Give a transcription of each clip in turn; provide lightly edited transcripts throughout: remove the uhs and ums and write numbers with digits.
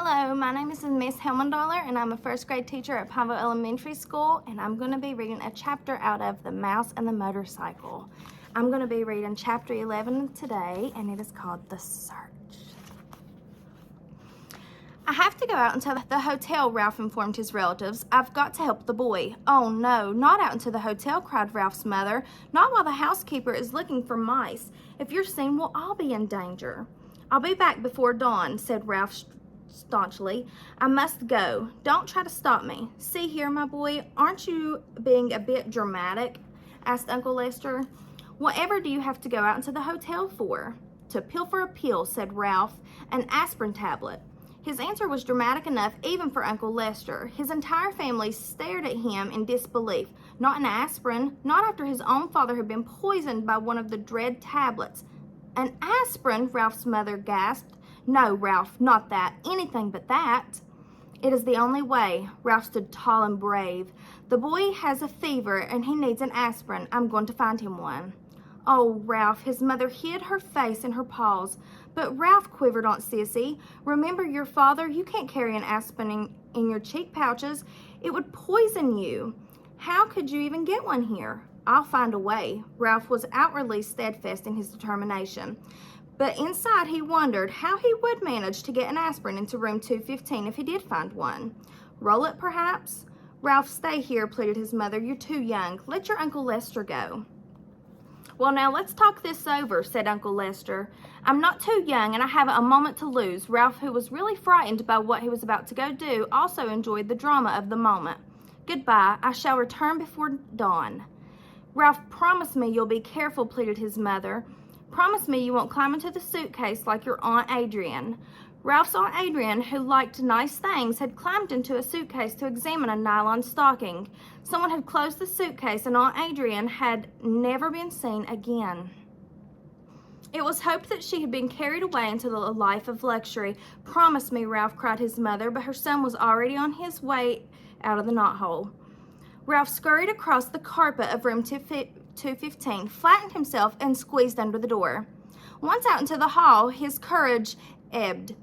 Hello, my name is Miss Helmendollar and I'm a first grade teacher at Pineville Elementary School, and I'm going to be reading a chapter out of The Mouse and the Motorcycle. I'm going to be reading chapter 11 today, and it is called The Search. I have to go out into the hotel, Ralph informed his relatives. I've got to help the boy. Oh no, not out into the hotel, cried Ralph's mother. Not while the housekeeper is looking for mice. If you're seen, we'll all be in danger. I'll be back before dawn, said Ralph staunchly. I must go. Don't try to stop me. See here, my boy, aren't you being a bit dramatic? Asked Uncle Lester. Whatever do you have to go out into the hotel for? To pilfer a pill, said Ralph, an aspirin tablet. His answer was dramatic enough even for Uncle Lester. His entire family stared at him in disbelief. Not an aspirin, not after his own father had been poisoned by one of the dread tablets. An aspirin, Ralph's mother gasped. No, Ralph, not that. Anything but that. It is the only way. Ralph stood tall and brave. The boy has a fever and he needs an aspirin. I'm going to find him one. Oh, Ralph, his mother hid her face in her paws. But Ralph, quivered Aunt Sissy, remember your father? You can't carry an aspirin in your cheek pouches. It would poison you. How could you even get one here? I'll find a way. Ralph was outwardly steadfast in his determination. But inside he wondered how he would manage to get an aspirin into room 215 if he did find one. Roll it, perhaps? Ralph, stay here, pleaded his mother. You're too young. Let your Uncle Lester go. Well, now let's talk this over, said Uncle Lester. I'm not too young and I haven't a moment to lose. Ralph, who was really frightened by what he was about to go do, also enjoyed the drama of the moment. Goodbye. I shall return before dawn. Ralph, promise me you'll be careful, pleaded his mother. Promise me you won't climb into the suitcase like your Aunt Adrian. Ralph's Aunt Adrian, who liked nice things, had climbed into a suitcase to examine a nylon stocking. Someone had closed the suitcase and Aunt Adrian had never been seen again. It was hoped that she had been carried away into the life of luxury. Promise me, Ralph, cried his mother, but her son was already on his way out of the knothole. Ralph scurried across the carpet of room 215, flattened himself, and squeezed under the door. Once out into the hall, his courage ebbed.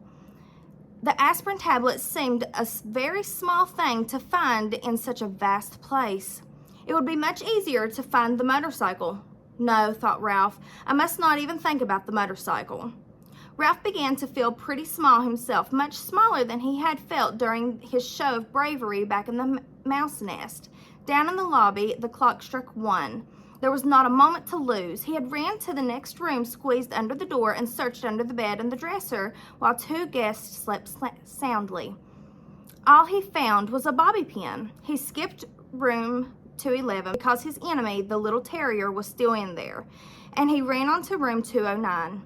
The aspirin tablet seemed a very small thing to find in such a vast place. It would be much easier to find the motorcycle. No, thought Ralph, I must not even think about the motorcycle. Ralph began to feel pretty small himself, much smaller than he had felt during his show of bravery back in the mouse nest. Down in the lobby, the clock struck 1. There was not a moment to lose. He had ran to the next room, squeezed under the door, and searched under the bed and the dresser while 2 guests slept soundly. All he found was a bobby pin. He skipped room 211 because his enemy, the little terrier, was still in there, and he ran on to room 209.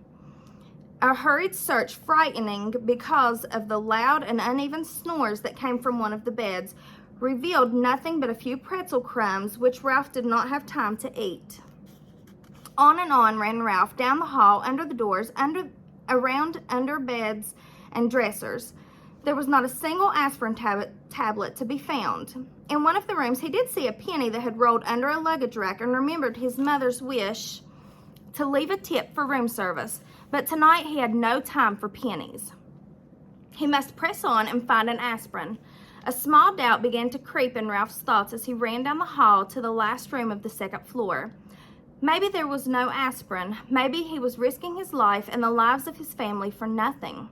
A hurried search, frightening because of the loud and uneven snores that came from one of the beds, revealed nothing but a few pretzel crumbs, which Ralph did not have time to eat. On and on ran Ralph, down the hall, under the doors, around under beds and dressers. There was not a single aspirin tablet to be found. In one of the rooms, he did see a penny that had rolled under a luggage rack and remembered his mother's wish to leave a tip for room service. But tonight he had no time for pennies. He must press on and find an aspirin. A small doubt began to creep in Ralph's thoughts as he ran down the hall to the last room of the second floor. Maybe there was no aspirin. Maybe he was risking his life and the lives of his family for nothing.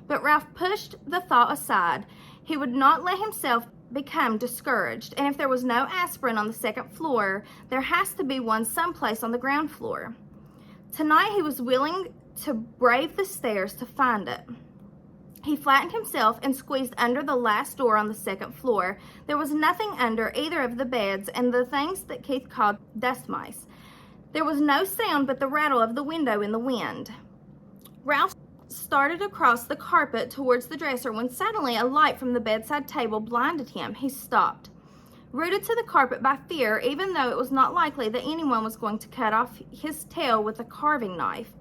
But Ralph pushed the thought aside. He would not let himself become discouraged, and if there was no aspirin on the second floor, there has to be one someplace on the ground floor. Tonight he was willing to brave the stairs to find it. He flattened himself and squeezed under the last door on the second floor. There was nothing under either of the beds and the things that Keith called dust mice. There was no sound but the rattle of the window in the wind. Ralph started across the carpet towards the dresser when suddenly a light from the bedside table blinded him. He stopped, rooted to the carpet by fear, even though it was not likely that anyone was going to cut off his tail with a carving knife.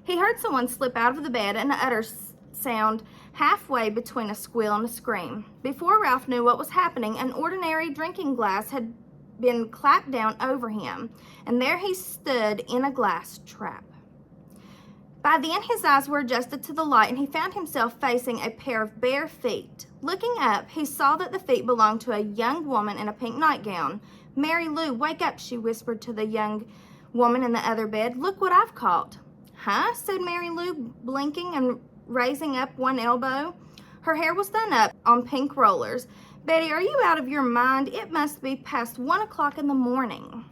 He heard someone slip out of the bed and utter sound halfway between a squeal and a scream. Before Ralph knew what was happening, an ordinary drinking glass had been clapped down over him, and there he stood in a glass trap. By then, his eyes were adjusted to the light, and he found himself facing a pair of bare feet. Looking up, he saw that the feet belonged to a young woman in a pink nightgown. "Mary Lou, wake up," she whispered to the young woman in the other bed. "Look what I've caught." "Huh?" said Mary Lou, blinking and raising up one elbow. Her hair was done up on pink rollers. "Betty, are you out of your mind? It must be past 1 o'clock in the morning."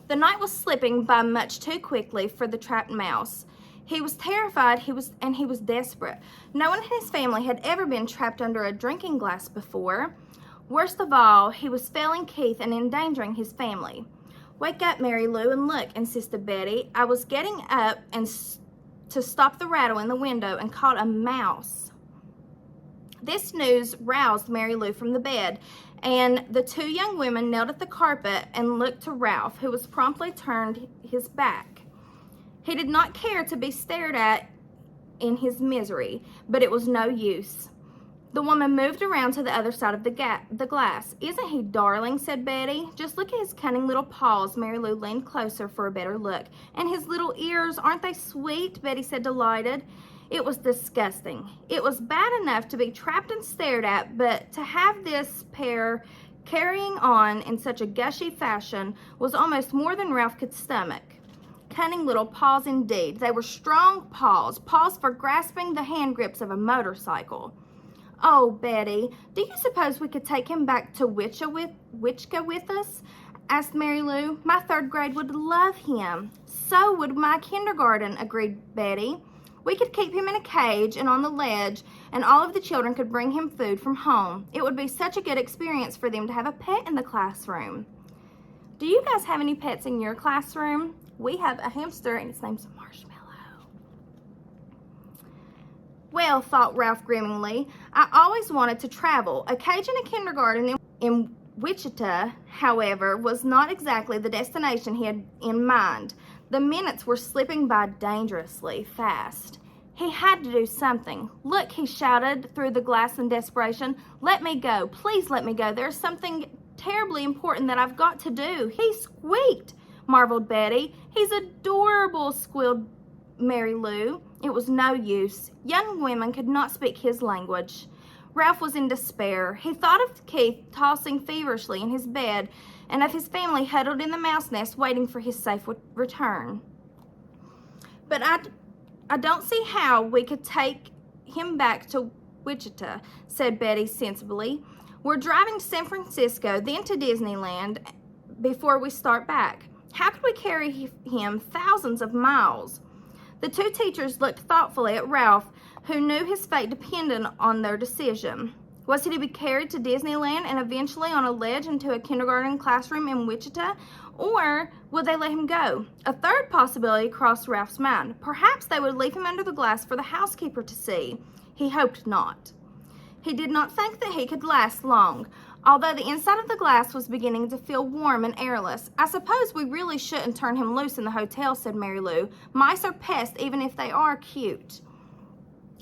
The night was slipping by much too quickly for the trapped mouse. He was terrified, he was desperate. No one in his family had ever been trapped under a drinking glass before. Worst of all, he was failing Keith and endangering his family. "Wake up, Mary Lou, and look," insisted Betty. "I was getting up to stop the rattle in the window and caught a mouse." This news roused Mary Lou from the bed, and the two young women knelt at the carpet and looked to Ralph, who was promptly turned his back. He did not care to be stared at in his misery, but it was no use. The woman moved around to the other side of the glass. "Isn't he darling?" said Betty. "Just look at his cunning little paws." Mary Lou leaned closer for a better look. "And his little ears, aren't they sweet?" Betty said, delighted. It was disgusting. It was bad enough to be trapped and stared at, but to have this pair carrying on in such a gushy fashion was almost more than Ralph could stomach. Cunning little paws indeed. They were strong paws, paws for grasping the hand grips of a motorcycle. "Oh, Betty, do you suppose we could take him back to Wichita with us?" asked Mary Lou. "My 3rd grade would love him." "So would my kindergarten," agreed Betty. "We could keep him in a cage and on the ledge, and all of the children could bring him food from home. It would be such a good experience for them to have a pet in the classroom." Do you guys have any pets in your classroom? We have a hamster, and his name's Marshmallow. "Well," thought Ralph grimmingly, "I always wanted to travel. A cage in a kindergarten in Wichita, however, was not exactly the destination he had in mind. The minutes were slipping by dangerously fast. He had to do something. "Look," he shouted through the glass in desperation. "Let me go. Please let me go. There's something terribly important that I've got to do." "He squeaked," marveled Betty. "He's adorable," squealed Mary Lou. It was no use. Young women could not speak his language. Ralph was in despair. He thought of Keith tossing feverishly in his bed and of his family huddled in the mouse nest waiting for his safe return. "But I don't see how we could take him back to Wichita," said Betty sensibly. "We're driving to San Francisco, then to Disneyland before we start back. How could we carry him thousands of miles?" The two teachers looked thoughtfully at Ralph, who knew his fate depended on their decision. Was he to be carried to Disneyland and eventually on a ledge into a kindergarten classroom in Wichita? Or would they let him go? A third possibility crossed Ralph's mind. Perhaps they would leave him under the glass for the housekeeper to see. He hoped not. He did not think that he could last long, although the inside of the glass was beginning to feel warm and airless. "I suppose we really shouldn't turn him loose in the hotel," said Mary Lou. "Mice are pests even if they are cute."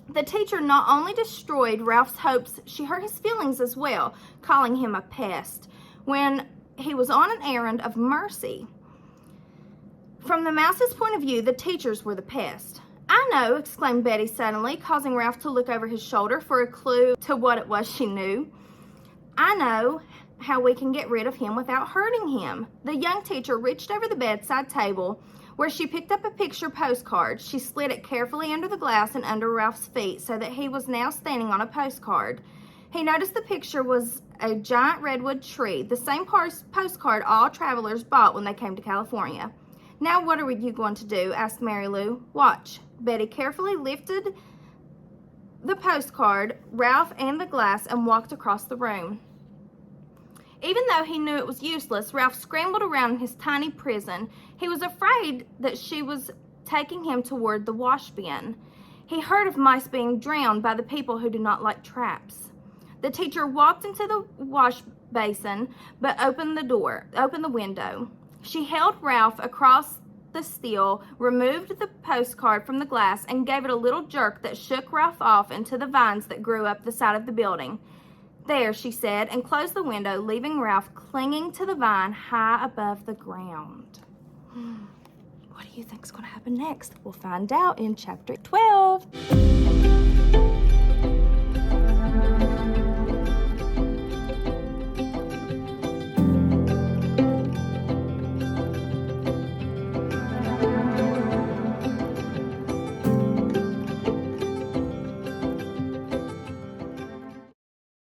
The teacher not only destroyed Ralph's hopes, she hurt his feelings as well, calling him a pest, when he was on an errand of mercy. From the mouse's point of view, the teachers were the pest. "I know," exclaimed Betty suddenly, causing Ralph to look over his shoulder for a clue to what it was she knew. "I know how we can get rid of him without hurting him." The young teacher reached over the bedside table where she picked up a picture postcard. She slid it carefully under the glass and under Ralph's feet so that he was now standing on a postcard. He noticed the picture was a giant redwood tree, the same postcard all travelers bought when they came to California. "Now what are you going to do?" asked Mary Lou. "Watch." Betty carefully lifted the postcard, Ralph, and the glass and walked across the room. Even though he knew it was useless, Ralph scrambled around in his tiny prison. He was afraid that she was taking him toward the wash bin. He heard of mice being drowned by the people who do not like traps. The teacher walked into the wash basin, but opened the window. She held Ralph across the steel, removed the postcard from the glass, and gave it a little jerk that shook Ralph off into the vines that grew up the side of the building. "There," she said, and closed the window, leaving Ralph clinging to the vine high above the ground. Wow. What do you think's going to happen next? We'll find out in chapter 12.